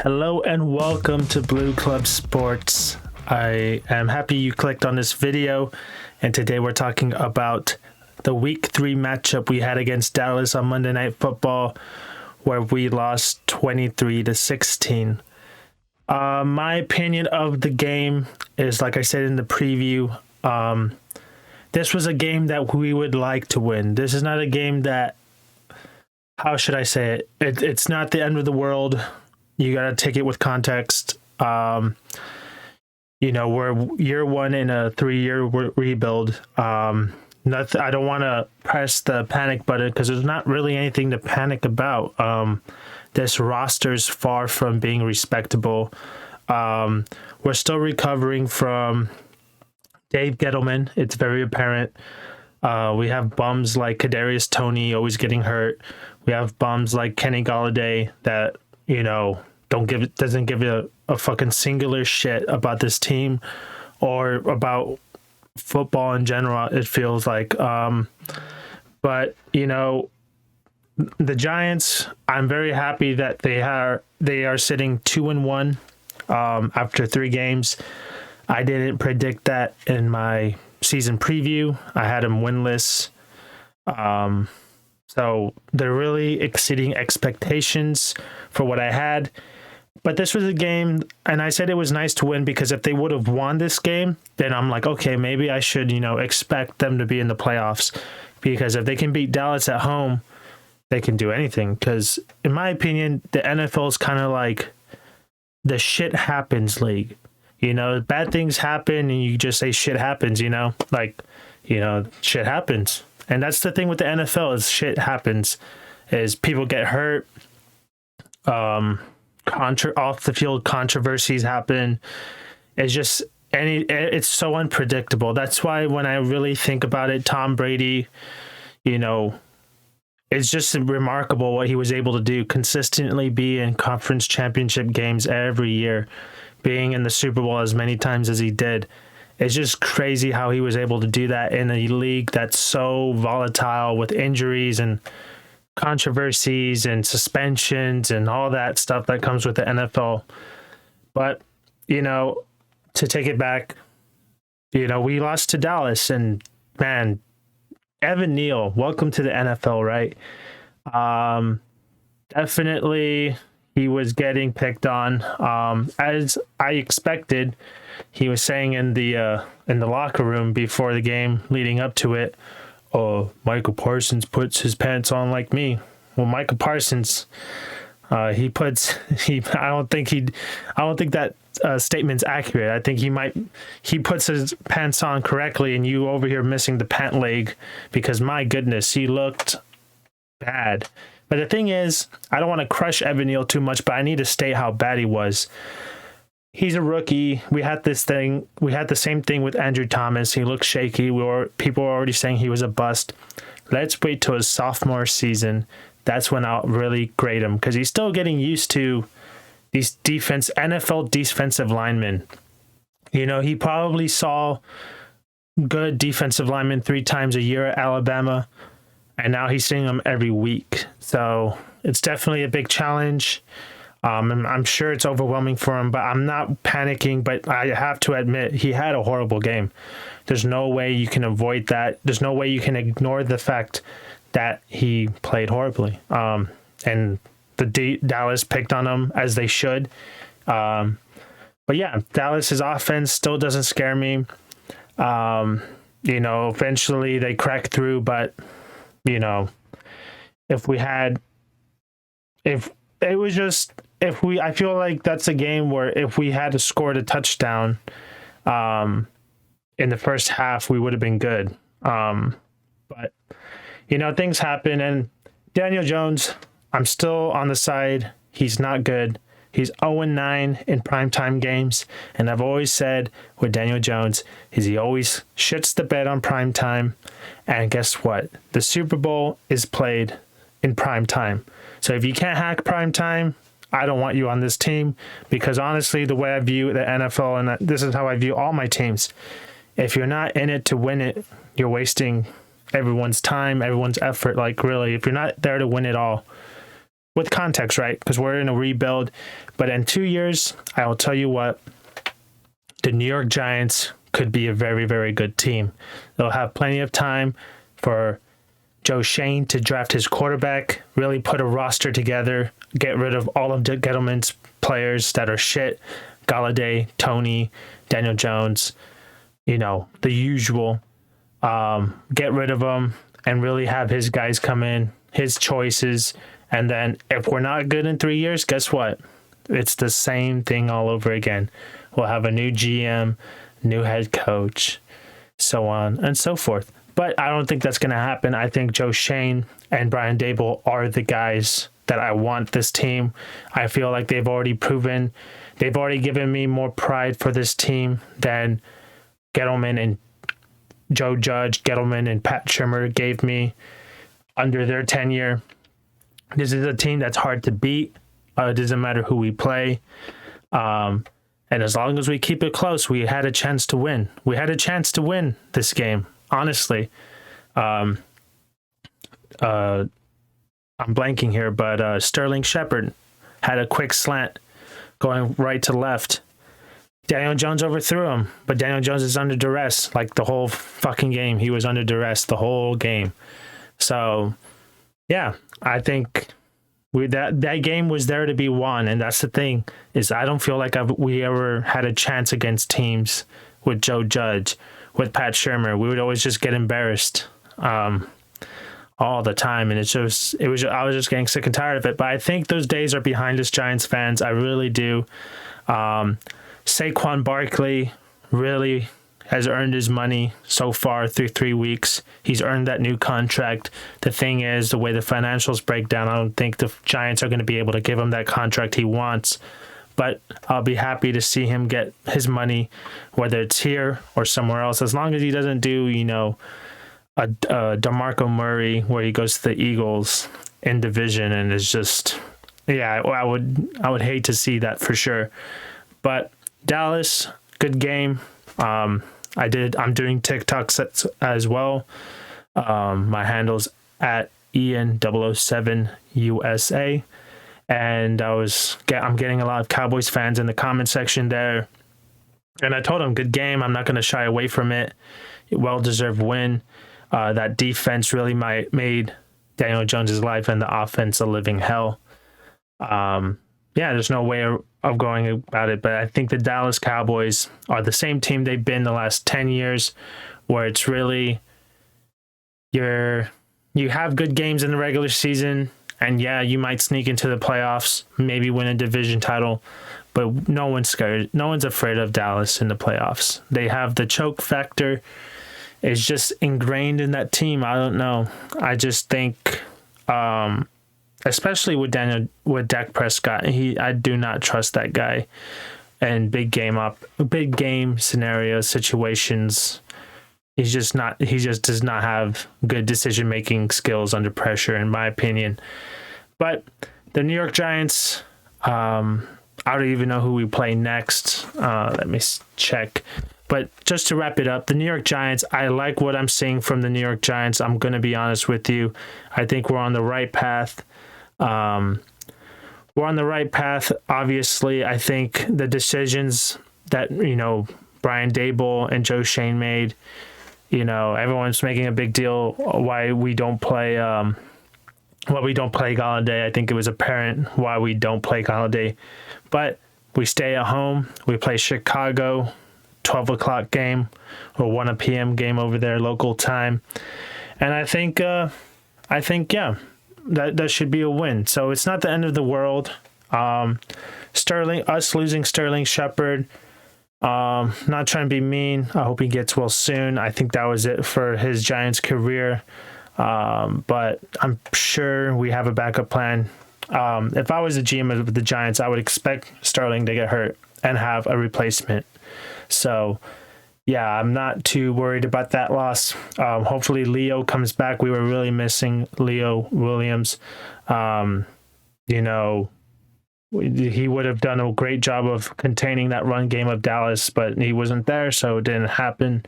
Hello and welcome to Blue Club Sports. I am happy you clicked on this video, and today we're talking about the Week 3 matchup we had against Dallas on Monday Night Football, where we lost 23-16. My opinion of the game is, like I said in the preview, this was a game that we would like to win. This is not a game that, how should I say it? It's not the end of the world. You got to take it with context. We're year one in a 3-year rebuild. I don't want to press the panic button because there's not really anything to panic about. This roster's far from being respectable. We're still recovering from Dave Gettleman. It's very apparent. We have bums like Kadarius Toney always getting hurt. We have bums like Kenny Golladay that, doesn't give a fucking singular shit about this team or about football in general, it feels like. But the Giants, I'm very happy that they are sitting 2-1 after 3 games. I didn't predict that in my season preview. I had them winless. So they're really exceeding expectations for what I had. But this was a game, and I said it was nice to win because if they would have won this game, then I'm like, okay, maybe I should, expect them to be in the playoffs. Because if they can beat Dallas at home, they can do anything. Because in my opinion, the NFL is kind of like the shit happens league. Bad things happen and you just say shit happens, shit happens. And that's the thing with the NFL is shit happens, is people get hurt, off the field controversies happen. It's so unpredictable. That's why when I really think about it, Tom Brady, it's just remarkable what he was able to do, consistently be in conference championship games every year, being in the Super Bowl as many times as he did. It's just crazy how he was able to do that in a league that's so volatile with injuries and controversies and suspensions and all that stuff that comes with the NFL. But, to take it back, we lost to Dallas, and man, Evan Neal, welcome to the NFL, right? Definitely he was getting picked on, as I expected. He was saying in the locker room before the game, leading up to it, Michael Parsons puts his pants on like me. Well, Michael Parsons, I don't think that statement's accurate. I think he puts his pants on correctly, and you over here missing the pant leg because my goodness, he looked bad. But the thing is, I don't want to crush Evan Neal too much, but I need to state how bad he was. He's a rookie. We had the same thing with Andrew Thomas. He looked shaky. People were already saying he was a bust. Let's wait till his sophomore season. That's when I'll really grade him because he's still getting used to these NFL defensive linemen. He probably saw good defensive linemen 3 times a year at Alabama, and now he's seeing them every week. So it's definitely a big challenge. I'm sure it's overwhelming for him, but I'm not panicking. But I have to admit, he had a horrible game. There's no way you can avoid that. There's no way you can ignore the fact that he played horribly. And the Dallas picked on him, as they should. But yeah, Dallas's offense still doesn't scare me. Eventually they crack through, but, I feel like that's a game where if we had scored a touchdown in the first half, we would have been good. But, things happen. And Daniel Jones, I'm still on the side. He's not good. He's 0-9 in primetime games. And I've always said with Daniel Jones is he always shits the bed on primetime. And guess what? The Super Bowl is played in primetime. So if you can't hack primetime, I don't want you on this team, because honestly, the way I view the NFL, and this is how I view all my teams, if you're not in it to win it, you're wasting everyone's time, everyone's effort. Like, really, if you're not there to win it all, with context, right? Because we're in a rebuild. But in 2 years, I will tell you what, the New York Giants could be a very, very good team. They'll have plenty of time for Joe Schoen to draft his quarterback, really put a roster together, get rid of all of Gettleman's players that are shit. Galladay, Tony, Daniel Jones, the usual. Get rid of them and really have his guys come in, his choices. And then if we're not good in 3 years, guess what? It's the same thing all over again. We'll have a new GM, new head coach, so on and so forth. But I don't think that's going to happen. I think Joe Schoen and Brian Daboll are the guys that I want this team. I feel like they've already given me more pride for this team than Gettleman and Joe Judge, Gettleman and Pat Shurmur gave me under their tenure. This is a team that's hard to beat. It doesn't matter who we play. And as long as we keep it close, we had a chance to win. We had a chance to win this game, honestly. I'm blanking here, but Sterling Shepard had a quick slant going right to left. Daniel Jones overthrew him, but Daniel Jones is under duress. Like the whole fucking game, he was under duress the whole game. So, yeah, I think that game was there to be won, and that's the thing, is I don't feel like we ever had a chance against teams with Joe Judge, with Pat Shurmur. We would always just get embarrassed all the time, and I was just getting sick and tired of it. But I think those days are behind us, Giants fans. I really do. Saquon Barkley really has earned his money so far through 3 weeks. He's earned that new contract. The thing is, the way the financials break down, I don't think the Giants are going to be able to give him that contract he wants. But I'll be happy to see him get his money, whether it's here or somewhere else, as long as he doesn't do, a DeMarco Murray where he goes to the Eagles in division and is just, I would hate to see that for sure. But Dallas, good game. I'm doing TikToks as well. My handle's at Ian007USA. And I'm getting a lot of Cowboys fans in the comment section there. And I told them, good game. I'm not going to shy away from it. Well-deserved win. That defense really made Daniel Jones' life and the offense a living hell. There's no way of going about it, but I think the Dallas Cowboys are the same team they've been the last 10 years, where it's really you have good games in the regular season, and you might sneak into the playoffs, maybe win a division title, but no one's scared. No one's afraid of Dallas in the playoffs. They have the choke factor. It's just ingrained in that team. I don't know. I just think, especially with Dak Prescott, I do not trust that guy. And big game scenario situations, he just does not have good decision making skills under pressure, in my opinion. But the New York Giants, I don't even know who we play next. Let me check. But just to wrap it up, the New York Giants, I like what I'm seeing from the New York Giants. I'm going to be honest with you. I think we're on the right path. We're on the right path. Obviously, I think the decisions that, Brian Daboll and Joe Schoen made, everyone's making a big deal why we don't play Galladay. I think it was apparent why we don't play Galladay. But we stay at home. We play Chicago, 12 o'clock game or 1 p.m. game over there, local time. And I think that should be a win. So it's not the end of the world. Us losing Sterling Shepard, not trying to be mean. I hope he gets well soon. I think that was it for his Giants career. But I'm sure we have a backup plan. If I was the GM of the Giants, I would expect Sterling to get hurt and have a replacement. So, I'm not too worried about that loss. Hopefully Leo comes back. We were really missing Leo Williams. He would have done a great job of containing that run game of Dallas, but he wasn't there, so it didn't happen.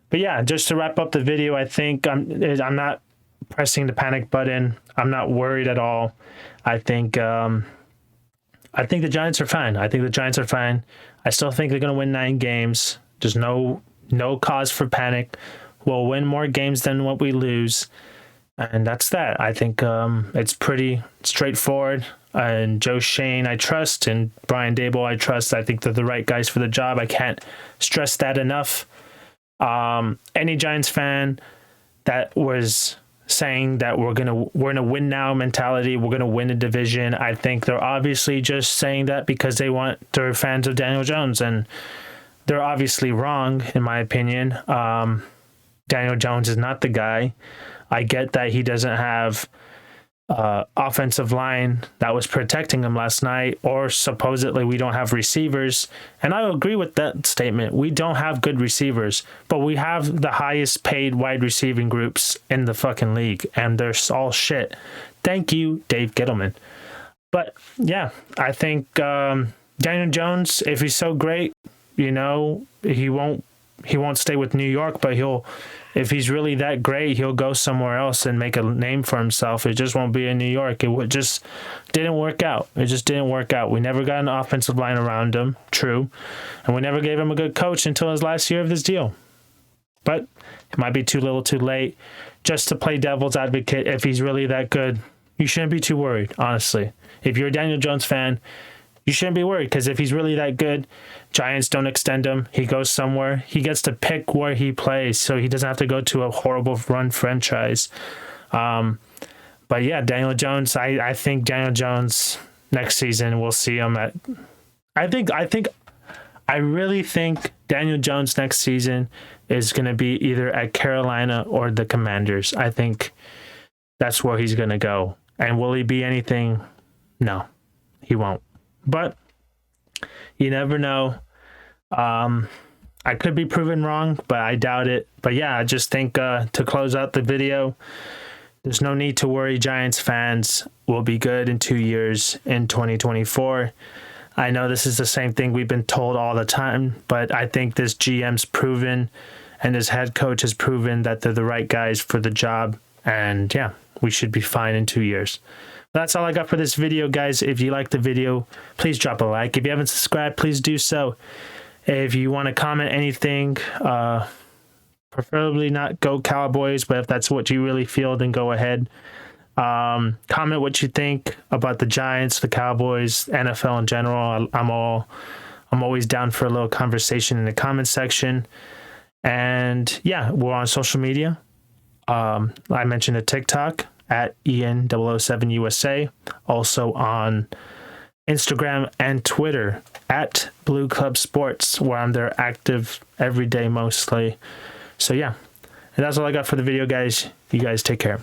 But just to wrap up the video, I think I'm not pressing the panic button. I'm not worried at all. I think the Giants are fine. I still think they're going to win 9 games. There's no cause for panic. We'll win more games than what we lose. And that's that. I think it's pretty straightforward. And Joe Schoen, I trust, and Brian Daboll, I trust. I think they're the right guys for the job. I can't stress that enough. Any Giants fan that was saying that we're gonna win now mentality, we're gonna win a division, I think they're obviously just saying that because they're fans of Daniel Jones, and they're obviously wrong in my opinion. Daniel Jones is not the guy. I get that he doesn't have offensive line that was protecting him last night, or supposedly we don't have receivers. And I agree with that statement. We don't have good receivers, but we have the highest paid wide receiving groups in the fucking league, and they're all shit. Thank you, Dave Gettleman. But yeah, I think Daniel Jones, if he's so great, he won't stay with New York, but if he's really that great, he'll go somewhere else and make a name for himself. It just won't be in New York. Just didn't work out. It just didn't work out. We never got an offensive line around him, true. And we never gave him a good coach until his last year of this deal. But it might be too little too late. Just to play devil's advocate, if he's really that good, you shouldn't be too worried, honestly. If you're a Daniel Jones fan, you shouldn't be worried, because if he's really that good, Giants don't extend him. He goes somewhere. He gets to pick where he plays, so he doesn't have to go to a horrible run franchise. But yeah, Daniel Jones, I think Daniel Jones next season, we'll see him at... I really think Daniel Jones next season is going to be either at Carolina or the Commanders. I think that's where he's going to go. And will he be anything? No, he won't. But you never know. I could be proven wrong, but I doubt it. But yeah, I just think to close out the video, there's no need to worry. Giants fans will be good in 2 years in 2024. I know this is the same thing we've been told all the time, but I think this GM's proven and his head coach has proven that they're the right guys for the job. And yeah, we should be fine in 2 years. That's all I got for this video, guys. If you liked the video, please drop a like. If you haven't subscribed, please do so. If you want to comment anything, preferably not go Cowboys, but if that's what you really feel, then go ahead. Comment what you think about the Giants, the Cowboys, NFL in general. I'm always down for a little conversation in the comment section. And yeah, we're on social media. I mentioned a TikTok at Ian007USA, also on Instagram and Twitter at Blue Club Sports, where I'm there active every day mostly. So yeah, and that's all I got for the video, guys. You guys take care.